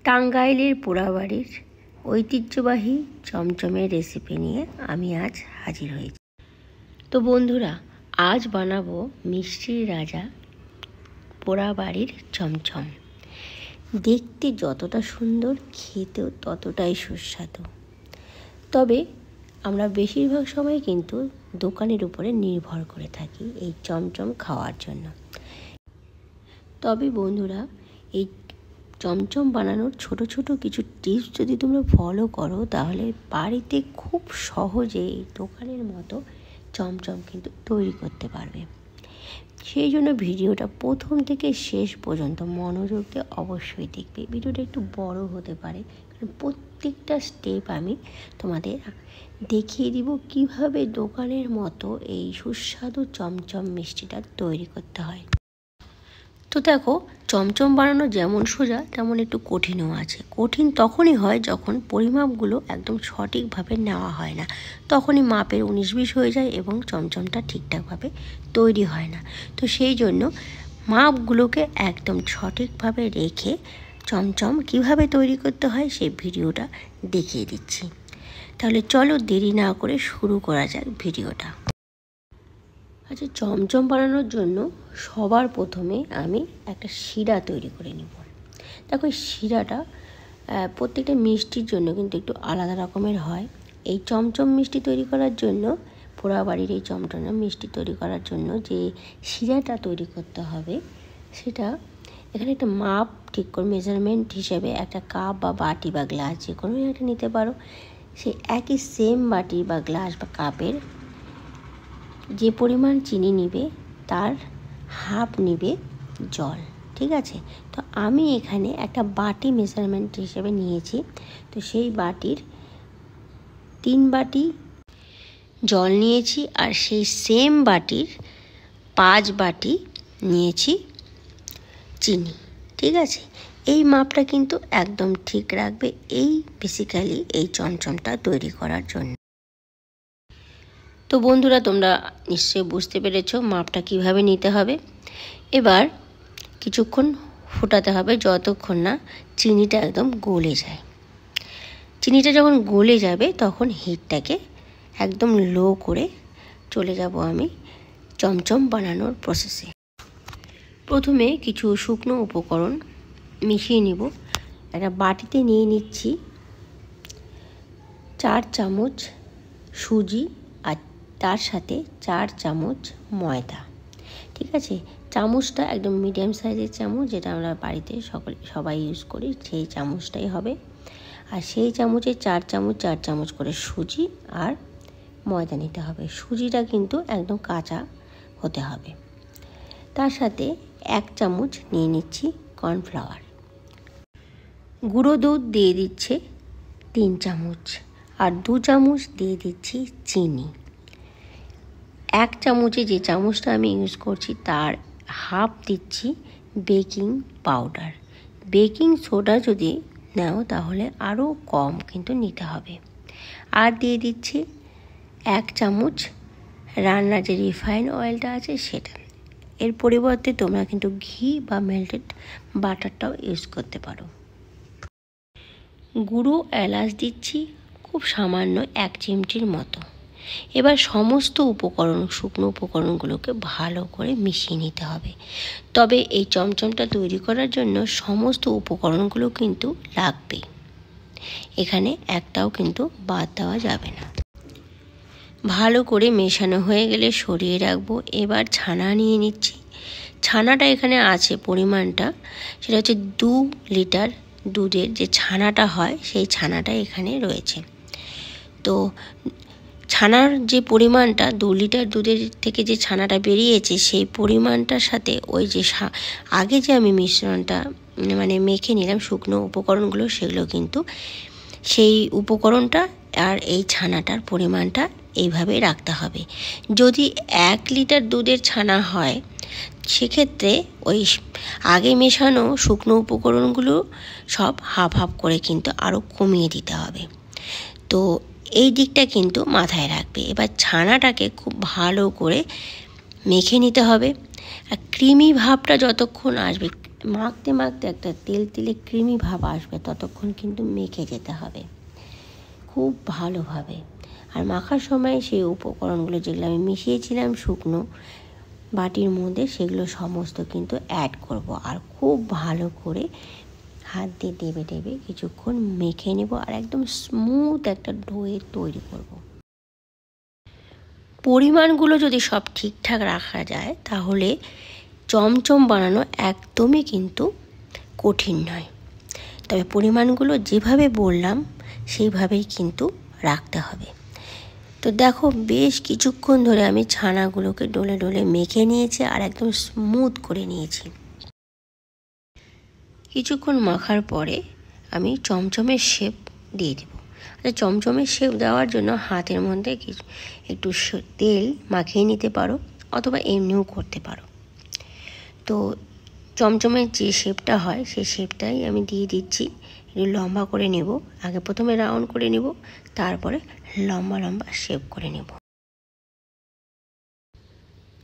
টাঙ্গাইলের পোড়াবাড়ির ঐতিহ্যবাহী চমচমের রেসিপি নিয়ে আমি আজ হাজির হয়েছি। তো বন্ধুরা, আজ বানাবো মিষ্টির রাজা পোড়াবাড়ির চমচম। দেখতে যতটা সুন্দর, খেতেও ততটাই সুস্বাদু। তবে আমরা বেশিরভাগ সময় কিন্তু দোকানের উপরে নির্ভর করে থাকি এই চমচম খাওয়ার জন্য। তবে বন্ধুরা, এই চমচম বানানোর ছোট ছোট কিছু টিপস যদি তোমরা ফলো করো, তাহলে বাড়িতে খুব সহজে এই দোকানের মতো চমচম কিন্তু তৈরি করতে পারবে। সেই জন্য ভিডিওটা প্রথম থেকে শেষ পর্যন্ত মনোযোগ দিয়ে অবশ্যই দেখবে। ভিডিওটা একটু বড় হতে পারে, কারণ প্রত্যেকটা স্টেপ আমি তোমাদের দেখিয়ে দিব কিভাবে দোকানের মতো এই সুস্বাদু চমচম মিষ্টিটা তৈরি করতে হয়। তো দেখো, চমচম বানানো যেমন সোজা তেমন একটু কঠিনও আছে। কঠিন তখনই হয় যখন পরিমাপগুলো একদম সঠিকভাবে নেওয়া হয় না, তখনই মাপের 19-20 হয়ে যায় এবং চমচমটা ঠিকঠাকভাবে তৈরি হয় না। তো সেই জন্য মাপগুলোকে একদম সঠিকভাবে রেখে চমচম কিভাবে তৈরি করতে হয় সেই ভিডিওটা দেখিয়ে দিচ্ছি। তাহলে চলো দেরি না করে শুরু করা যাক ভিডিওটা। আচ্ছা, চমচম বানানোর জন্য সবার প্রথমে আমি একটা শিরা তৈরি করে নেব। দেখো, এই শিরাটা প্রত্যেকটা মিষ্টির জন্য কিন্তু একটু আলাদা রকমের হয়। এই চমচম মিষ্টি তৈরি করার জন্য, পোড়াবাড়ির এই চমচম মিষ্টি তৈরি করার জন্য যে শিরাটা তৈরি করতে হবে, সেটা এখানে একটা মাপ ঠিক করে মেজারমেন্ট হিসেবে একটা কাপ বা বাটি বা গ্লাস যে কোনো একটা নিতে পারো। সেই একই সেম বাটি বা গ্লাস বা কাপের যে পরিমাণ চিনি নিবে তার হাফ নিবে জল। ঠিক আছে? তো আমি এখানে একটা বাটি মেজারমেন্ট হিসেবে নিয়েছি। তো সেই বাটির 3 বাটি জল নিয়েছি, আর সেই সেম বাটির 5 বাটি নিয়েছি চিনি। ঠিক আছে? এই মাপটা কিন্তু একদম ঠিক রাখবে এই বেসিক্যালি এই চমচমটা তৈরি করার জন্য। তো বন্ধুরা, তোমরা নিশ্চয়ই বুঝতে পেরেছো মাপটা কিভাবে নিতে হবে। এবার কিছুক্ষণ ফোটাতে হবে যতক্ষণ না চিনিটা একদম গলে যায়। চিনিটা যখন গলে যাবে তখন হিটটাকে একদম লো করে চলে যাব আমি চমচম বানানোর প্রসেসে। প্রথমে কিছু শুকনো উপকরণ মিশিয়ে নিব। একটা বাটিতে নিয়ে নিচ্ছি 4 চামচ সুজি, আর তার সাথে 4 চামচ ময়দা। ঠিক আছে? চামচটা একদম মিডিয়াম সাইজের চামচ, যেটা আমরা বাড়িতে সবাই ইউজ করি, সেই চামচটাই হবে। আর সেই চামচে 4 চামচ করে সুজি আর ময়দা নিতে হবে। সুজিটা কিন্তু একদম কাঁচা হতে হবে। তার সাথে 1 চামচ নিয়ে নিচ্ছি কর্নফ্লাওয়ার। গুঁড়ো দুধ দিয়ে দিচ্ছে 3 চামচ, আর 2 চামচ দিয়ে দিচ্ছি চিনি। 1 চামচে যে চামচটা আমি ইউজ করছি তার হাফ দিচ্ছি বেকিং পাউডার। বেকিং সোডা যদি নাও তাহলে আরও কম কিন্তু নিতে হবে। আর দিয়ে দিচ্ছি 1 চামচ রান্নার যে রিফাইন অয়েলটা আছে সেটা। এর পরিবর্তে তোমরা কিন্তু ঘি বা মেল্টেড বাটারটাও ইউজ করতে পারো। গুঁড়ো এলাচ দিচ্ছি খুব সামান্য 1 চিমটির মতো। এবার সমস্ত শুকনো উপকরণগুলোকে ভালো করে মিশিয়ে নিতে হবে। তবে এই চমচমটা তৈরি করার জন্য সমস্ত উপকরণগুলো কিন্তু লাগবে, এখানে একটাও কিন্তু বাদ দেওয়া যাবে না। ভালো করে মেশানো হয়ে গেলে সরিয়ে রাখবো। এবার ছানা নিয়ে নিচ্ছি। ছানাটা এখানে আছে পরিমাণটা, সেটা হচ্ছে 2 লিটার দুধের যে ছানাটা হয় সেই ছানাটা এখানে রয়েছে। তো ছানার যে পরিমাণটা 2 লিটার দুধের থেকে যে ছানাটা বেরিয়েছে সেই পরিমাণটার সাথে ওই যে আগে যে আমি মিশ্রণটা মেখে নিলাম শুকনো উপকরণগুলো, সেগুলো কিন্তু সেই উপকরণটা আর এই ছানাটার পরিমাণটা এইভাবে রাখতে হবে। যদি 1 লিটার দুধের ছানা হয় সেক্ষেত্রে ওই আগে মেশানো শুকনো উপকরণগুলো সব হাফ হাফ করে কিন্তু আরও কমিয়ে দিতে হবে। তো এই দিকটা কিন্তু মাথায় রাখবে। এবার ছানাটাকে খুব ভালো করে মেখে নিতে হবে। আর ক্রিমি ভাবটা যতক্ষণ আসবে, মাখতে মাখতে একটা তেল তেলে ক্রিমি ভাব আসবে, ততক্ষণ কিন্তু মেখে যেতে হবে খুব ভালোভাবে। আর মাখার সময় সেই উপকরণগুলো যেগুলো আমি মিশিয়েছিলাম শুকনো বাটির মধ্যে, সেগুলো সমস্ত কিন্তু অ্যাড করব। আর খুব ভালো করে হাত দিয়ে ডেবে ডেবে কিছুক্ষণ মেখে নেব আর একদম স্মুথ একটা ডোয়ের তৈরি করব। পরিমাণগুলো যদি সব ঠিকঠাক রাখা যায় তাহলে চমচম বানানো একদমই কিন্তু কঠিন নয়। তবে পরিমাণগুলো যেভাবে বললাম সেইভাবেই কিন্তু রাখতে হবে। তো দেখো বেশ কিছুক্ষণ ধরে আমি ছানাগুলোকে ডলে ডলে মেখে নিয়েছি আর একদম স্মুথ করে নিয়েছি। কিছুক্ষণ মাখার পরে আমি চমচমের শেপ দিয়ে দেবো। চমচমের শেপ দেওয়ার জন্য হাতের মধ্যে একটু তেল মাখিয়ে নিতে পারো অথবা এমনিও করতে পারো। তো চমচমের যে শেপটা হয় সেই শেপটাই আমি দিয়ে দিচ্ছি। একটু লম্বা করে নেব, আগে প্রথমে রাউন্ড করে নেব, তারপরে লম্বা লম্বা শেপ করে নেব।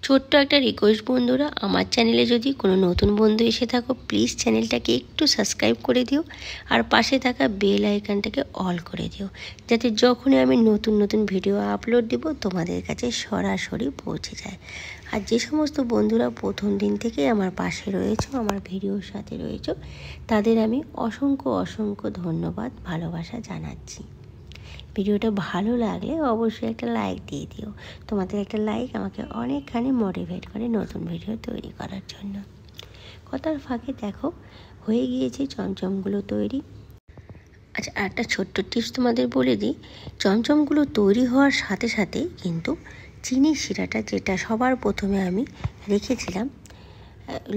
ছোট্ট একটা রিকোয়েস্ট বন্ধুরা, আমার চ্যানেলে যদি কোনো নতুন বন্ধু এসে থাকো প্লিজ চ্যানেলটাকে একটু সাবস্ক্রাইব করে দিও আর পাশে থাকা বেল আইকনটাকে অল করে দিও, যাতে যখনই আমি নতুন নতুন ভিডিও আপলোড দেব তোমাদের কাছে সরাসরি পৌঁছে যায়। আর যে সমস্ত বন্ধুরা প্রথম দিন থেকে আমার পাশে রয়েছো, আমার ভিডিওর সাথে রয়েছো, তাদের আমি অসংখ্য অসংখ্য ধন্যবাদ ভালোবাসা জানাচ্ছি। ভিডিওটা ভালো লাগলে অবশ্যই একটা লাইক দিয়ে দিও। তোমাদের একটা লাইক আমাকে অনেকখানি মোটিভেট করে নতুন ভিডিও তৈরি করার জন্য। কথার ফাঁকে দেখো হয়ে গিয়েছে চমচমগুলো তৈরি। আচ্ছা, একটা ছোট্ট টিপস তোমাদের বলে দিই, চমচমগুলো তৈরি হওয়ার সাথে সাথে কিন্তু চিনির শিরাটা যেটা সবার প্রথমে আমি রেখেছিলাম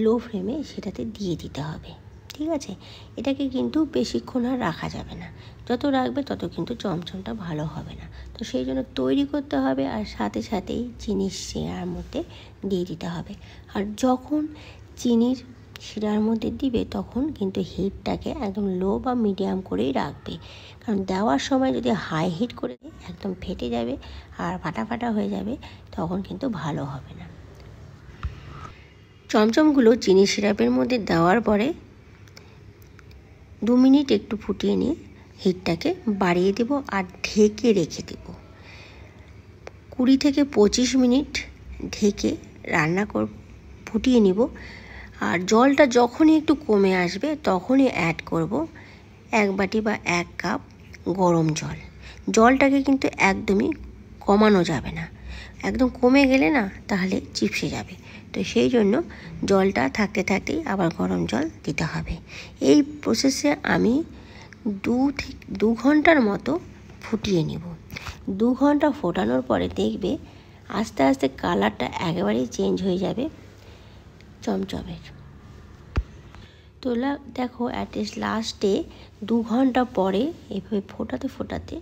লো ফ্লেমে, সেটাতে দিয়ে দিতে হবে। ঠিক আছে, এটাকে কিন্তু বেশিক্ষণ আর রাখা যাবে না, যত রাখবে তত কিন্তু চমচমটা ভালো হবে না। তো সেই জন্য তৈরি করতে হবে আর সাথে সাথেই চিনির শিরার মধ্যে দিয়ে দিতে হবে। আর যখন চিনির শিরার মধ্যে দিবে তখন কিন্তু হিটটাকে একদম লো বা মিডিয়াম করেই রাখবে, কারণ দেওয়ার সময় যদি হাই হিট করে একদম ফেটে যাবে আর ফাটা ফাটা হয়ে যাবে, তখন কিন্তু ভালো হবে না। চমচমগুলো চিনি সিরাপের মধ্যে দেওয়ার পরে 2 মিনিট একটু ফুটিয়ে নিয়ে হিটটাকে বাড়িয়ে দেব আর ঢেকে রেখে দেব। 20 থেকে 25 মিনিট ঢেকে রান্না ফুটিয়ে নিব। আর জলটা যখনই একটু কমে আসবে তখনই অ্যাড করব 1 বাটি বা 1 কাপ গরম জল। জলটাকে কিন্তু একদমই কমানো যাবে না, একদম কমে গেলে না তাহলে চিপসে যাবে। তো সেই জন্য জলটা থাকতে থাকতেই আবার গরম জল দিতে হবে। এই প্রসেসে আমি 2 ঘন্টার মতো ফুটিয়ে নেব। 2 ঘন্টা ফোটানোর পরে দেখবে আস্তে আস্তে কালারটা একেবারেই চেঞ্জ হয়ে যাবে চমচমের। তো দেখো অ্যাটলিস্ট লাস্টে 2 ঘন্টা পরে এভাবে ফোটাতে ফোটাতে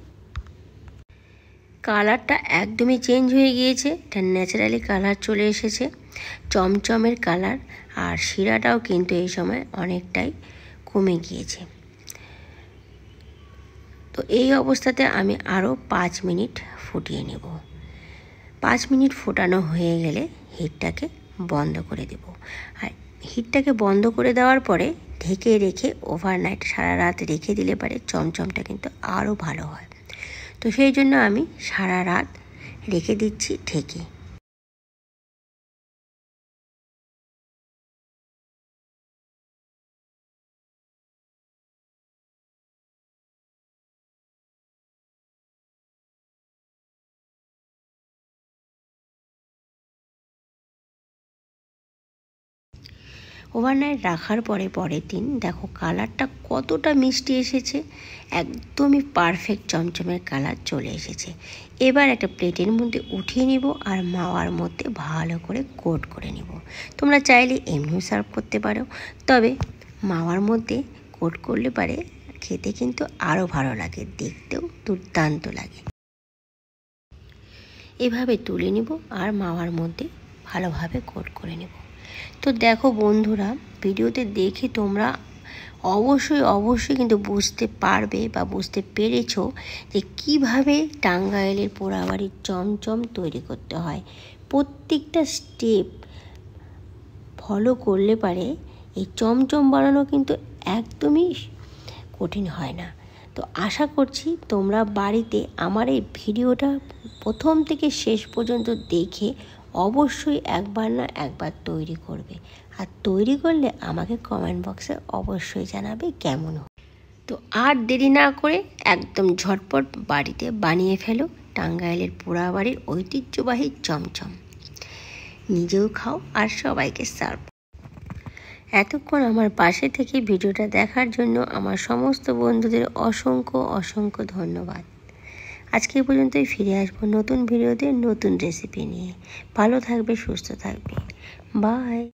কালারটা একদমই চেঞ্জ হয়ে গিয়েছে। এটা ন্যাচারালি কালার চলে এসেছে, চমচমের কালার। আর শিরাটাও কিন্তু এই সময় অনেকটাই কমে গিয়েছে। তো এই অবস্থাতে আমি আরও 5 মিনিট ফুটিয়ে নেব। 5 মিনিট ফোটানো হয়ে গেলে হিটটাকে বন্ধ করে দেব। আর হিটটাকে বন্ধ করে দেওয়ার পরে ঢেকে রেখে ওভারনাইট সারা রাত রেখে দিলে পারে চমচমটা কিন্তু আরও ভালো হয়। তো সেই জন্য আমি সারা রাত রেখে দিচ্ছি ঢেকে। ওভারনাইট রাখার পরে পরের দিন দেখো কালারটা কতটা মিষ্টি এসেছে, একদমই পারফেক্ট চমচমের কালার চলে এসেছে। এবার একটা প্লেটের মধ্যে উঠিয়ে নিব আর মাওয়ার মধ্যে ভালো করে কোট করে নিব। তোমরা চাইলে এমনিও সার্ভ করতে পারো, তবে মাওয়ার মধ্যে কোট করলে পারে খেতে কিন্তু আরও ভালো লাগে, দেখতেও দুর্দান্ত লাগে। এভাবে তুলে নিব আর মাওয়ার মধ্যে ভালোভাবে কোট করে নেব। তো দেখো বন্ধুরা, ভিডিওতে দেখে তোমরা অবশ্যই কিন্তু বুঝতে পারবে বা বুঝতে পেরেছো যে কিভাবে টাঙ্গাইলের পোড়াবাড়ির চমচম তৈরি করতে হয়। প্রত্যেকটা স্টেপ ফলো করলে পারে এই চমচম বানানো কিন্তু একদমই কঠিন হয় না। তো আশা করছি তোমরা বাড়িতে আমার এই ভিডিওটা প্রথম থেকে শেষ পর্যন্ত দেখে অবশ্যই একবার না একবার তৈরি করবে। আর তৈরি করলে আমাকে কমেন্ট বক্সে অবশ্যই জানাবে কেমন হয়। তো আর দেরি না করে একদম ঝটপট বাড়িতে বানিয়ে ফেলো টাঙ্গাইলের পোড়াবাড়ির ঐতিহ্যবাহী চমচম। নিজেও খাও আর সবাইকে সার্ভ। এতক্ষণ আমার পাশে থেকে ভিডিওটা দেখার জন্য আমার সমস্ত বন্ধুদের অসংখ্য অসংখ্য ধন্যবাদ। আজকে পর্যন্তই, ফিরে আসবো নতুন ভিডিওতে নতুন রেসিপি নিয়ে। ভালো থাকবে, সুস্থ থাকবে, বাই।